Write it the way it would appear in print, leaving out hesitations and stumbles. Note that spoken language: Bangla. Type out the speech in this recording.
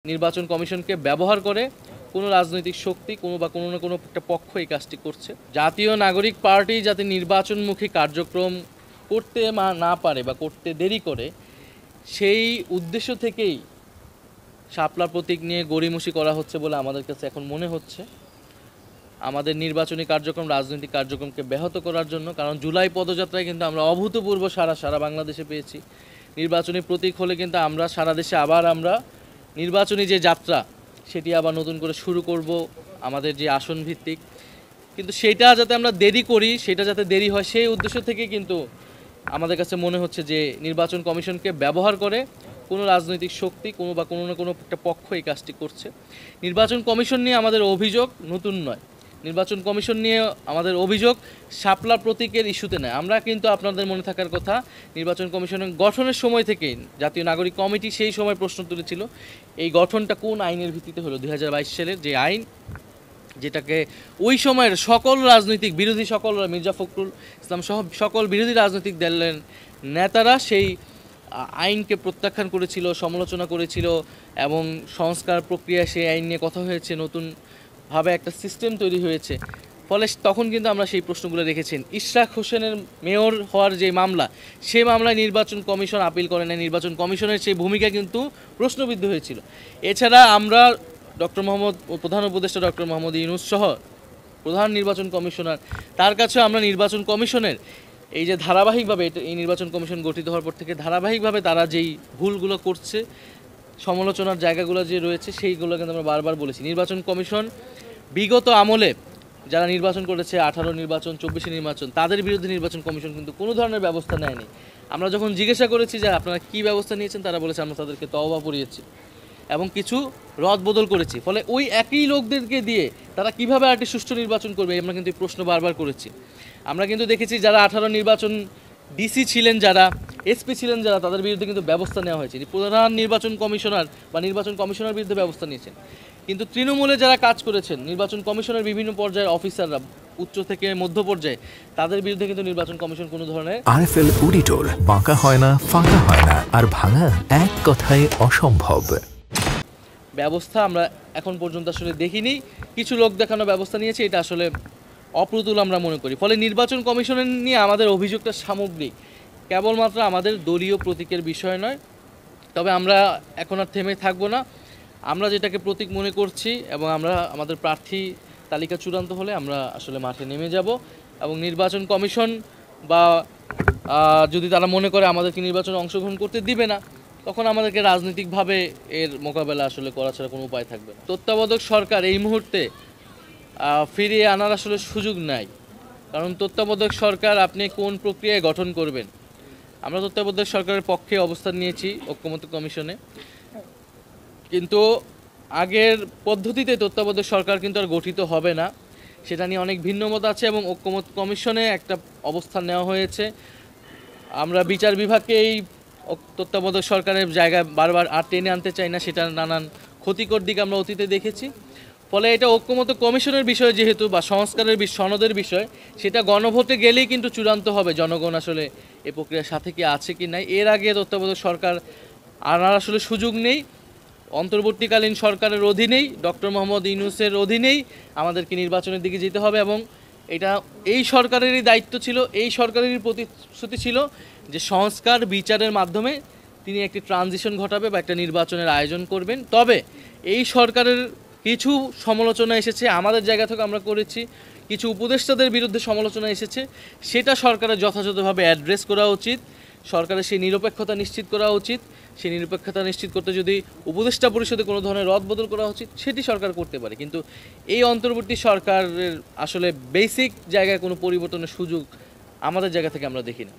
নির্বাচন কমিশনকে ব্যবহার করে কোনো রাজনৈতিক শক্তি কোনো না কোনো একটা পক্ষ এই কাজটি করছে। জাতীয় নাগরিক পার্টি যাতে নির্বাচনমুখী কার্যক্রম করতে না পারে বা করতে দেরি করে, সেই উদ্দেশ্য থেকেই শাপলা প্রতীক নিয়ে গড়িমসি করা হচ্ছে বলে আমাদের কাছে এখন মনে হচ্ছে। আমাদের নির্বাচনী কার্যক্রম, রাজনৈতিক কার্যক্রমকে ব্যাহত করার জন্য। কারণ জুলাই পদযাত্রায় কিন্তু আমরা অভূতপূর্ব সারা বাংলাদেশে পেয়েছি। নির্বাচনী প্রতীক হলে কিন্তু আমরা সারা দেশে আবার নির্বাচনী যে যাত্রা সেটি আবার নতুন করে শুরু করব, আমাদের যে আসন ভিত্তিক। কিন্তু সেটা যাতে আমরা দেরি করি, সেটা যাতে দেরি হয়, সেই উদ্দেশ্য থেকে কিন্তু আমাদের কাছে মনে হচ্ছে যে নির্বাচন কমিশনকে ব্যবহার করে কোনো রাজনৈতিক শক্তি কোনো না কোনো একটা পক্ষ এই কাজটি করছে। নির্বাচন কমিশন নিয়ে আমাদের অভিযোগ নতুন নয়। নির্বাচন কমিশন নিয়ে আমাদের অভিযোগ শাপলা প্রতীকের ইস্যুতে নয়। আমরা কিন্তু আপনাদের মনে থাকার কথা, নির্বাচন কমিশনের গঠনের সময় থেকেই জাতীয় নাগরিক কমিটি সেই সময় প্রশ্ন তুলেছিল এই গঠনটা কোন আইনের ভিত্তিতে হলো। 2022 সালের যে আইন, যেটাকে ওই সময়ের সকল রাজনৈতিক বিরোধী, সকল মির্জা ফখরুল ইসলাম সহ সকল বিরোধী রাজনৈতিক দলের নেতারা সেই আইনকে প্রত্যাখ্যান করেছিল, সমালোচনা করেছিল এবং সংস্কার প্রক্রিয়া সেই আইন নিয়ে কথা হয়েছে, নতুনভাবে একটা সিস্টেম তৈরি হয়েছে। ফলে তখন কিন্তু আমরা সেই প্রশ্নগুলো রেখেছেন। ইশরাক হোসেনের মেয়র হওয়ার যে মামলা, সেই মামলায় নির্বাচন কমিশন আপিল করে না। নির্বাচন কমিশনের সেই ভূমিকা কিন্তু প্রশ্নবিদ্ধ হয়েছিল। এছাড়া আমরা প্রধান উপদেষ্টা ডক্টর মোহাম্মদ ইউনূস সহ প্রধান নির্বাচন কমিশনার, তার কাছেও আমরা নির্বাচন কমিশনের এই যে ধারাবাহিকভাবে এই নির্বাচন কমিশন গঠিত হওয়ার পর থেকে ধারাবাহিকভাবে তারা যেই ভুলগুলো করছে, সমালোচনার জায়গাগুলো যে রয়েছে, সেইগুলো কিন্তু আমরা বারবার বলেছি। নির্বাচন কমিশন বিগত আমলে যারা নির্বাচন করেছে, 18 নির্বাচন, 24 নির্বাচন, তাদের বিরুদ্ধে নির্বাচন কমিশন কিন্তু কোনো ধরনের ব্যবস্থা নেয়নি। আমরা যখন জিজ্ঞাসা করেছি যে আপনারা কী ব্যবস্থা নিয়েছেন, তারা বলেছে আমরা তাদেরকে তওবা পড়িয়েছি এবং কিছু রদবদল করেছি। ফলে ওই একই লোকদেরকে দিয়ে তারা কিভাবে আরেকটি সুষ্ঠু নির্বাচন করবে, আমরা কিন্তু এই প্রশ্ন বারবার করেছি। আমরা কিন্তু দেখেছি যারা 18 নির্বাচন ডিসি ছিলেন, যারা এসপি ছিলেন, যারা তাদের বিরুদ্ধে কিন্তু ব্যবস্থা নেওয়া হয়েছে। প্রধান নির্বাচন কমিশনার বা নির্বাচন কমিশনার বিরুদ্ধে ব্যবস্থা নিয়েছেন। কিন্তু তৃণমূলে যারা কাজ করেছেন, নির্বাচন কমিশনের বিভিন্ন পর্যায়ের অফিসাররা, উচ্চ থেকে মধ্য পর্যায়ে, তাদের বিরুদ্ধে কিন্তু নির্বাচন কমিশন কোনো ধরনের আরএফএল অডিটর বাঁকা হয় না, ফাঁকা হয় না, আর ভাঙা এক কথায় অসম্ভব ব্যবস্থা আমরা এখন পর্যন্ত আসলে দেখিনি। কিছু লোক দেখানো ব্যবস্থা নিয়েছে, এটা আসলে অপ্রতুল আমরা মনে করি। ফলে নির্বাচন কমিশনের নিয়ে আমাদের অভিযোগটা সামগ্রিক, কেবলমাত্র আমাদের দলীয় প্রতীকের বিষয় নয়। তবে আমরা এখন আর থেমে থাকবো না। আমরা যেটাকে প্রতীক মনে করছি এবং আমরা আমাদের প্রার্থী তালিকা চূড়ান্ত হলে আমরা আসলে মাঠে নেমে যাব এবং নির্বাচন কমিশন বা যদি তারা মনে করে আমাদেরকে নির্বাচনে অংশগ্রহণ করতে দিবে না, তখন আমাদেরকে রাজনৈতিকভাবে এর মোকাবেলা আসলে করা ছাড়া কোনো উপায় থাকবে না। তত্ত্বাবধায়ক সরকার এই মুহূর্তে ফিরিয়ে আনার আসলে সুযোগ নাই। কারণ তত্ত্বাবধায়ক সরকার আপনি কোন প্রক্রিয়ায় গঠন করবেন, আমরা তত্ত্বাবধায়ক সরকারের পক্ষে অবস্থান নিয়েছি ঐক্যমত্য কমিশনে। কিন্তু আগের পদ্ধতিতে তত্ত্বাবধায়ক সরকার কিন্তু আর গঠিত হবে না, সেটা নিয়ে অনেক ভিন্নমত আছে এবং ঐক্যমত্য কমিশনে একটা অবস্থান নেওয়া হয়েছে। আমরা বিচার বিভাগকে এই তত্ত্বাবধায়ক সরকারের জায়গায় বারবার আর টেনে আনতে চাই না, সেটার নানান ক্ষতিকর দিক আমরা অতীতে দেখেছি। ফলে এটা ঐক্যমত্য কমিশনের বিষয় যেহেতু, বা সংস্কারের সনদের বিষয়, সেটা গণভোটে গেলেই কিন্তু চূড়ান্ত হবে জনগণ আসলে এই প্রক্রিয়ার সাথে কি আছে কি নাই। এর আগে তত্ত্বাবধায়ক সরকার আনার আসলে সুযোগ নেই। অন্তর্বর্তীকালীন সরকারের অধীনেই, ডক্টর মোহাম্মদ ইউনূসের অধীনেই আমাদেরকে নির্বাচনের দিকে যেতে হবে এবং এটা এই সরকারেরই দায়িত্ব ছিল, এই সরকারেরই প্রতিশ্রুতি ছিল যে সংস্কার বিচারের মাধ্যমে তিনি একটি ট্রানজিশন ঘটাবে বা একটা নির্বাচনের আয়োজন করবেন। তবে এই সরকারের কিছু সমালোচনা এসেছে, আমাদের জায়গা থেকে আমরা করেছি, কিছু উপদেষ্টাদের বিরুদ্ধে সমালোচনা এসেছে, সেটা সরকারের যথাযথভাবে অ্যাড্রেস করা উচিত। সরকারের সেই নিরপেক্ষতা নিশ্চিত করা উচিত। সেই নিরপেক্ষতা নিশ্চিত করতে যদি উপদেষ্টা পরিষদে কোনো ধরনের রদবদল করা উচিত, সেটি সরকার করতে পারে। কিন্তু এই অন্তর্বর্তী সরকারের আসলে বেসিক জায়গায় কোনো পরিবর্তনের সুযোগ আমাদের জায়গা থেকে আমরা দেখি না।